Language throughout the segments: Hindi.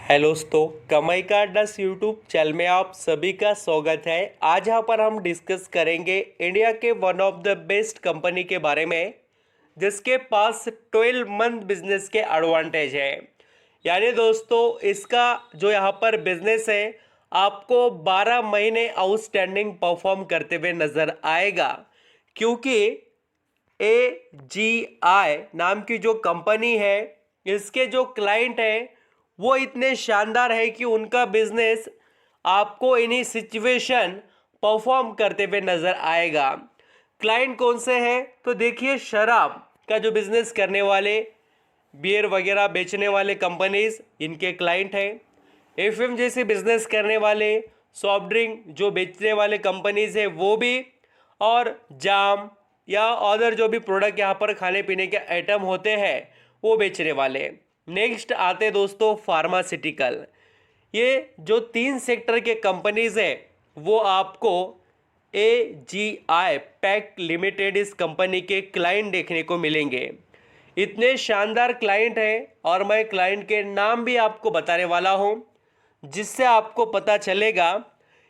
हेलो दोस्तों, कमाई का अड्डा यूट्यूब चैनल में आप सभी का स्वागत है। आज यहाँ पर हम डिस्कस करेंगे इंडिया के one of the best company के बारे में जिसके पास 12 मंथ बिजनेस के एडवांटेज है। यानी दोस्तों इसका जो यहाँ पर बिजनेस है आपको 12 महीने आउटस्टैंडिंग परफॉर्म करते हुए नजर आएगा, क्योंकि AGI नाम की जो कंपनी है इसके जो क्लाइंट है वो इतने शानदार है कि उनका बिजनेस आपको इन्हीं सिचुएशन परफॉर्म करते हुए नजर आएगा। क्लाइंट कौन से हैं तो देखिए, शराब का जो बिजनेस करने वाले, बियर वगैरह बेचने वाले कंपनीज इनके क्लाइंट हैं। एफएम जैसे बिजनेस करने वाले, सॉफ्ट ड्रिंक जो बेचने वाले कंपनीज है वो भी, और जाम या अदर जो भी प्रोडक्ट यहाँ पर खाने पीने के आइटम होते हैं वो बेचने वाले। नेक्स्ट आते दोस्तों फार्मास्यूटिकल। ये जो 3 सेक्टर के कंपनीज है वो आपको AGI पैक्ट लिमिटेड इस कंपनी के क्लाइंट देखने को मिलेंगे। इतने शानदार क्लाइंट हैं और मैं क्लाइंट के नाम भी आपको बताने वाला हूं, जिससे आपको पता चलेगा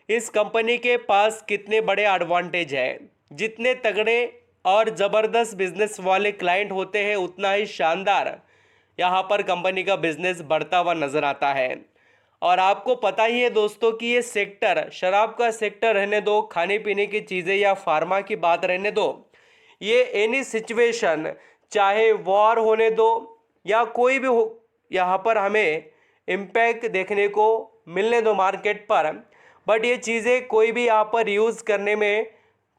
इस कंपनी के पास कितने बड़े एडवांटेज है। जितने तगड़े और ज़बरदस्त बिजनेस वाले क्लाइंट होते हैं उतना ही शानदार यहाँ पर कंपनी का बिजनेस बढ़ता हुआ नजर आता है। और आपको पता ही है दोस्तों कि ये सेक्टर, शराब का सेक्टर रहने दो, खाने पीने की चीज़ें या फार्मा की बात रहने दो, ये एनी सिचुएशन, चाहे वॉर होने दो या कोई भी हो, यहाँ पर हमें इम्पैक्ट देखने को मिलने दो मार्केट पर, बट ये चीज़ें कोई भी यहाँ पर यूज़ करने में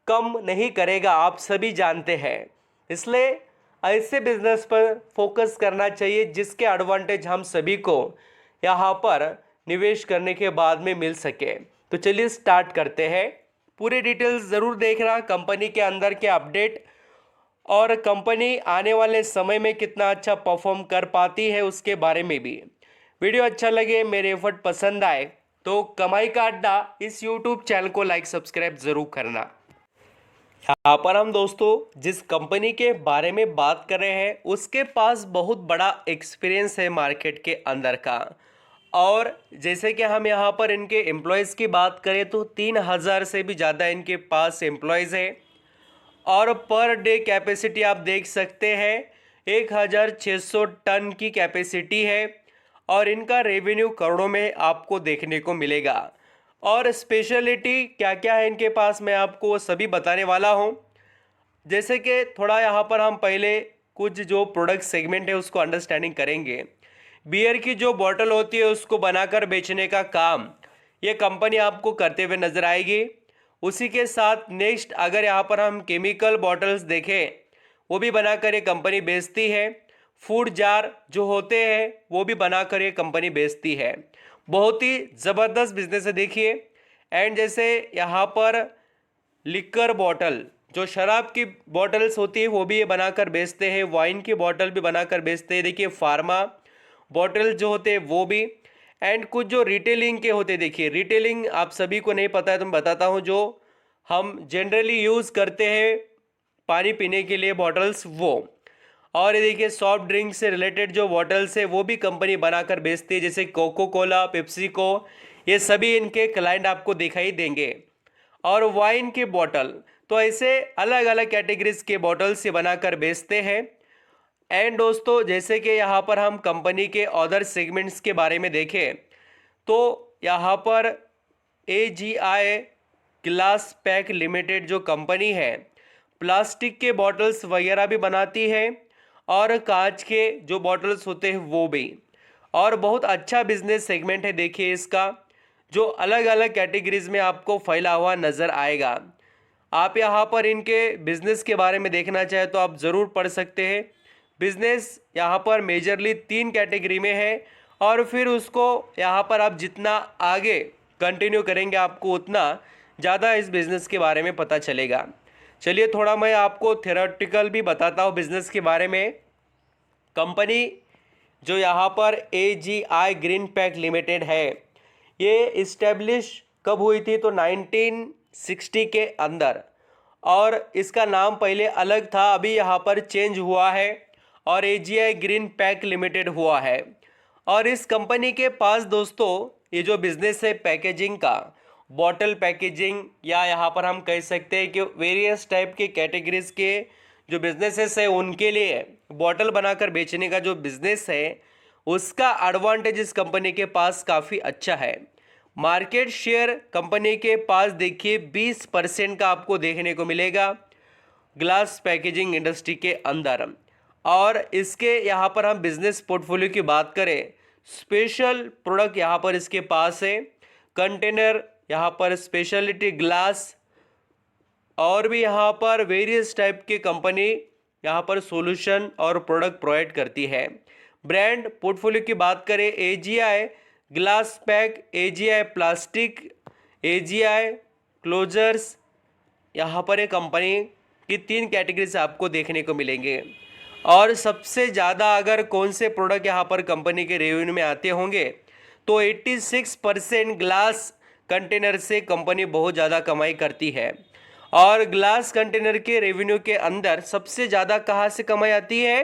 कम नहीं करेगा, आप सभी जानते हैं। इसलिए ऐसे बिजनेस पर फोकस करना चाहिए जिसके एडवांटेज हम सभी को यहाँ पर निवेश करने के बाद में मिल सके। तो चलिए स्टार्ट करते हैं। पूरे डिटेल्स ज़रूर देखना, कंपनी के अंदर के अपडेट और कंपनी आने वाले समय में कितना अच्छा परफॉर्म कर पाती है उसके बारे में भी। वीडियो अच्छा लगे, मेरे एफर्ट पसंद आए तो कमाई का अड्डा इस यूट्यूब चैनल को लाइक सब्सक्राइब ज़रूर करना। यहाँ पर हम दोस्तों जिस कंपनी के बारे में बात कर रहे हैं उसके पास बहुत बड़ा एक्सपीरियंस है मार्केट के अंदर का। और जैसे कि हम यहाँ पर इनके एम्प्लॉयज़ की बात करें तो 3000 से भी ज़्यादा इनके पास एम्प्लॉयज़ हैं। और पर डे कैपेसिटी आप देख सकते हैं 1600 टन की कैपेसिटी है। और इनका रेवेन्यू करोड़ों में आपको देखने को मिलेगा। और स्पेशलिटी क्या क्या है इनके पास मैं आपको वो सभी बताने वाला हूँ। जैसे कि थोड़ा यहाँ पर हम पहले कुछ जो प्रोडक्ट सेगमेंट है उसको अंडरस्टैंडिंग करेंगे। बियर की जो बॉटल होती है उसको बनाकर बेचने का काम ये कंपनी आपको करते हुए नजर आएगी। उसी के साथ नेक्स्ट अगर यहाँ पर हम केमिकल बॉटल्स देखें वो भी बनाकर ये कंपनी बेचती है। फूड जार जो होते हैं वो भी बनाकर ये कंपनी बेचती है। बहुत ही ज़बरदस्त बिजनेस है देखिए। एंड जैसे यहाँ पर लिकर बॉटल, जो शराब की बॉटल्स होती है वो भी ये बनाकर बेचते हैं। वाइन की बॉटल भी बनाकर बेचते हैं। देखिए फार्मा बॉटल जो होते हैं वो भी। एंड कुछ जो रिटेलिंग के होते हैं, देखिए रिटेलिंग आप सभी को नहीं पता है तो मैं बताता हूँ, जो हम जनरली यूज़ करते हैं पानी पीने के लिए बॉटल्स वो। और ये देखिए सॉफ्ट ड्रिंक से रिलेटेड जो बॉटल्स है वो भी कंपनी बनाकर बेचती है, जैसे कोको कोला, पेप्सी को, ये सभी इनके क्लाइंट आपको दिखाई देंगे। और वाइन की बॉटल तो ऐसे अलग अलग कैटेगरीज के बॉटल्स से बनाकर बेचते हैं। एंड दोस्तों जैसे कि यहाँ पर हम कंपनी के अदर सेगमेंट्स के बारे में देखें तो यहाँ पर AGI ग्लास पैक लिमिटेड जो कंपनी है प्लास्टिक के बॉटल्स वगैरह भी बनाती है और कांच के जो बॉटल्स होते हैं वो भी। और बहुत अच्छा बिजनेस सेगमेंट है देखिए इसका, जो अलग अलग कैटेगरीज में आपको फैला हुआ नज़र आएगा। आप यहाँ पर इनके बिजनेस के बारे में देखना चाहें तो आप ज़रूर पढ़ सकते हैं। बिजनेस यहाँ पर मेजरली 3 कैटेगरी में है और फिर उसको यहाँ पर आप जितना आगे कंटिन्यू करेंगे आपको उतना ज़्यादा इस बिज़नेस के बारे में पता चलेगा। चलिए थोड़ा मैं आपको थ्योरेटिकल भी बताता हूँ बिज़नेस के बारे में। कंपनी जो यहाँ पर AGI ग्रीन पैक लिमिटेड है ये इस्टेब्लिश कब हुई थी तो 1960 के अंदर। और इसका नाम पहले अलग था, अभी यहाँ पर चेंज हुआ है और AGI ग्रीन पैक लिमिटेड हुआ है। और इस कंपनी के पास दोस्तों ये जो बिजनेस है पैकेजिंग का, बॉटल पैकेजिंग, या यहाँ पर हम कह सकते हैं कि वेरियस टाइप के कैटेगरीज के जो बिजनेसेस है उनके लिए बॉटल बनाकर बेचने का जो बिजनेस है उसका एडवांटेज इस कंपनी के पास काफ़ी अच्छा है। मार्केट शेयर कंपनी के पास देखिए 20% का आपको देखने को मिलेगा ग्लास पैकेजिंग इंडस्ट्री के अंदर। और इसके यहाँ पर हम बिजनेस पोर्टफोलियो की बात करें, स्पेशल प्रोडक्ट यहाँ पर इसके पास है, कंटेनर, यहाँ पर स्पेशलिटी ग्लास, और भी यहाँ पर वेरियस टाइप के कंपनी यहाँ पर सॉल्यूशन और प्रोडक्ट प्रोवाइड करती है। ब्रांड पोर्टफोलियो की बात करें, AGI glass pack, AGI plastic, AGI closures, यहाँ पर एक कंपनी की 3 कैटेगरी से आपको देखने को मिलेंगे। और सबसे ज़्यादा अगर कौन से प्रोडक्ट यहाँ पर कंपनी के रेवेन्यू में आते होंगे तो 86% ग्लास कंटेनर से कंपनी बहुत ज़्यादा कमाई करती है। और ग्लास कंटेनर के रेवेन्यू के अंदर सबसे ज़्यादा कहाँ से कमाई आती है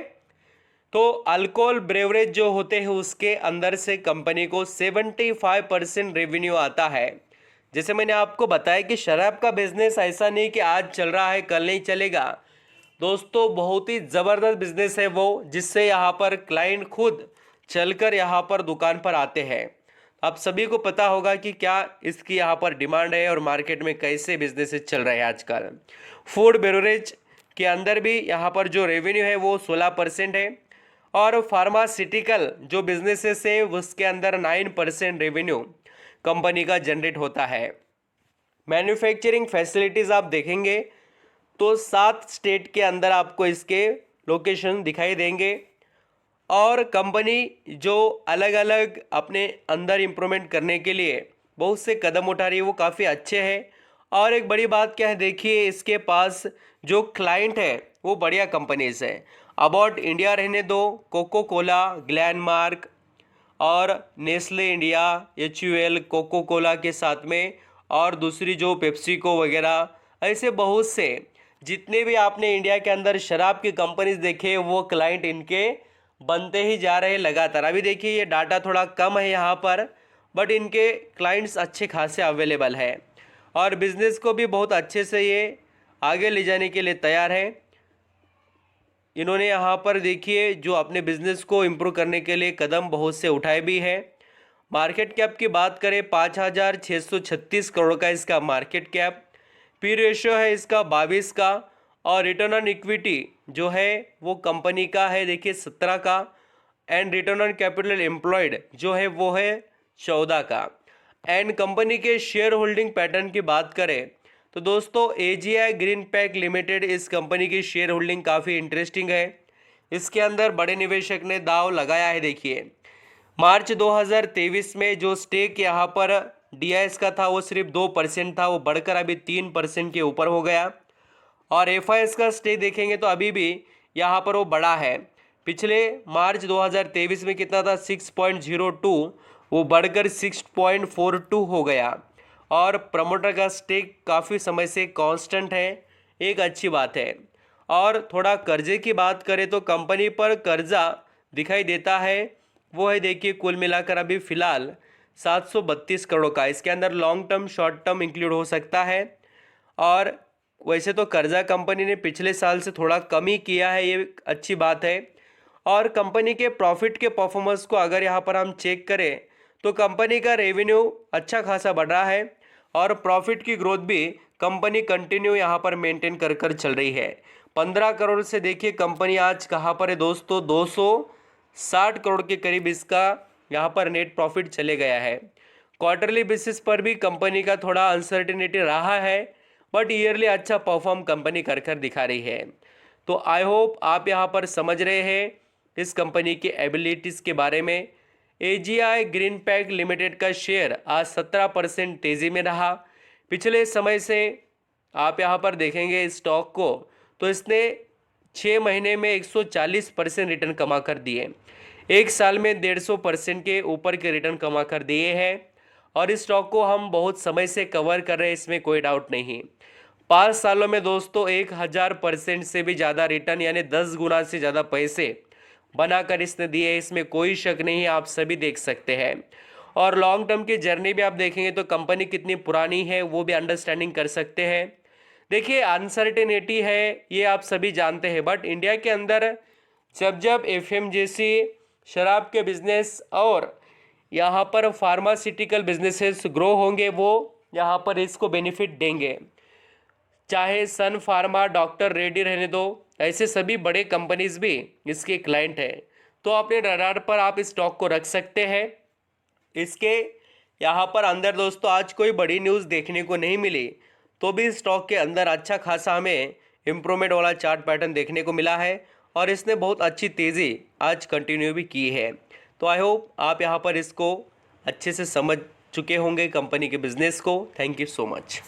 तो अल्कोहल ब्रेवरेज जो होते हैं उसके अंदर से कंपनी को 75% रेवेन्यू आता है। जैसे मैंने आपको बताया कि शराब का बिजनेस ऐसा नहीं कि आज चल रहा है कल नहीं चलेगा दोस्तों, बहुत ही ज़बरदस्त बिजनेस है वो, जिससे यहाँ पर क्लाइंट खुद चलकर यहाँ पर दुकान पर आते हैं। आप सभी को पता होगा कि क्या इसकी यहाँ पर डिमांड है और मार्केट में कैसे बिजनेसेस चल रहे हैं आजकल। फूड बेवरेज के अंदर भी यहाँ पर जो रेवेन्यू है वो 16% है, और फार्मास्यूटिकल जो बिजनेसेस है उसके अंदर 9% रेवेन्यू कंपनी का जनरेट होता है। मैन्युफैक्चरिंग फैसिलिटीज़ आप देखेंगे तो 7 स्टेट के अंदर आपको इसके लोकेशन दिखाई देंगे। और कंपनी जो अलग अलग अपने अंदर इम्प्रूवमेंट करने के लिए बहुत से कदम उठा रही है वो काफ़ी अच्छे हैं। और एक बड़ी बात क्या है, देखिए इसके पास जो क्लाइंट है वो बढ़िया कंपनीज है। अबाउट इंडिया रहने दो, कोको कोला, ग्लैनमार्क और Nestle India, HUL, Coca Cola के साथ में, और दूसरी जो पेप्सिको वगैरह, ऐसे बहुत से जितने भी आपने इंडिया के अंदर शराब की कंपनीज देखे वो क्लाइंट इनके बनते ही जा रहे हैं लगातार। अभी देखिए ये डाटा थोड़ा कम है यहाँ पर, बट इनके क्लाइंट्स अच्छे खासे अवेलेबल है और बिज़नेस को भी बहुत अच्छे से ये आगे ले जाने के लिए तैयार है। इन्होंने यहाँ पर देखिए जो अपने बिजनेस को इम्प्रूव करने के लिए कदम बहुत से उठाए भी हैं। मार्केट कैप की बात करें 5,636 करोड़ का इसका मार्केट कैप, पी रेशियो है इसका 22 का, और रिटर्न ऑन इक्विटी जो है वो कंपनी का है देखिए 17 का, and return on capital employed जो है वो है 14 का। एंड कंपनी के शेयर होल्डिंग पैटर्न की बात करें तो दोस्तों एजीआई ग्रीन पैक लिमिटेड इस कंपनी की शेयर होल्डिंग काफ़ी इंटरेस्टिंग है। इसके अंदर बड़े निवेशक ने दाव लगाया है। देखिए मार्च 2023 में जो स्टेक यहाँ पर डीआईएस का था वो सिर्फ 2% था, वो बढ़कर अभी 3% के ऊपर हो गया। और एफआईएस का स्टेक देखेंगे तो अभी भी यहाँ पर वो बड़ा है। पिछले मार्च 2023 में कितना था 6.02, वो बढ़कर 6.42 हो गया। और प्रमोटर का स्टेक काफ़ी समय से कांस्टेंट है, एक अच्छी बात है। और थोड़ा कर्जे की बात करें तो कंपनी पर कर्जा दिखाई देता है, वो है देखिए कुल मिलाकर अभी फ़िलहाल 732 करोड़ का। इसके अंदर long term short term include हो सकता है। और वैसे तो कर्जा कंपनी ने पिछले साल से थोड़ा कम ही किया है, ये अच्छी बात है। और कंपनी के प्रॉफिट के परफॉर्मेंस को अगर यहाँ पर हम चेक करें तो कंपनी का रेवेन्यू अच्छा खासा बढ़ रहा है और प्रॉफिट की ग्रोथ भी कंपनी कंटिन्यू यहाँ पर मेंटेन कर कर चल रही है। 15 करोड़ से देखिए कंपनी आज कहाँ पर है दोस्तों, 260 करोड़ के करीब इसका यहाँ पर नेट प्रॉफिट चले गया है। क्वार्टरली बेसिस पर भी कंपनी का थोड़ा अनसर्टेनिटी रहा है, बट ईयरली अच्छा परफॉर्म कंपनी कर कर दिखा रही है। तो आई होप आप यहाँ पर समझ रहे हैं इस कंपनी की एबिलिटीज़ के बारे में। एजीआई ग्रीन पैक लिमिटेड का शेयर आज 17% तेज़ी में रहा। पिछले समय से आप यहाँ पर देखेंगे स्टॉक को तो इसने 6 महीने में 140% रिटर्न कमा कर दिए, एक साल में 150% के ऊपर के रिटर्न कमा कर दिए हैं। और इस स्टॉक को हम बहुत समय से कवर कर रहे हैं, इसमें कोई डाउट नहीं। 5 सालों में दोस्तों 1000% से भी ज़्यादा रिटर्न यानी 10 गुना से ज़्यादा पैसे बनाकर इसने दी है, इसमें कोई शक नहीं है, आप सभी देख सकते हैं। और लॉन्ग टर्म की जर्नी भी आप देखेंगे तो कंपनी कितनी पुरानी है वो भी अंडरस्टैंडिंग कर सकते हैं। देखिए अनसर्टेनिटी है ये आप सभी जानते हैं, बट इंडिया के अंदर जब जब एफएम जैसी शराब के बिजनेस और यहाँ पर फार्मास्यूटिकल बिजनेसेस ग्रो होंगे वो यहाँ पर इसको बेनिफिट देंगे। चाहे सन फार्मा, डॉक्टर रेड्डी रहने दो, ऐसे सभी बड़े कंपनीज भी इसके क्लाइंट हैं। तो अपने रडार पर आप इस स्टॉक को रख सकते हैं। इसके यहाँ पर अंदर दोस्तों आज कोई बड़ी न्यूज़ देखने को नहीं मिली, तो भी स्टॉक के अंदर अच्छा खासा हमें इम्प्रूवमेंट वाला चार्ट पैटर्न देखने को मिला है और इसने बहुत अच्छी तेज़ी आज कंटिन्यू भी की है। तो आई होप आप यहाँ पर इसको अच्छे से समझ चुके होंगे कंपनी के बिजनेस को। Thank you so much.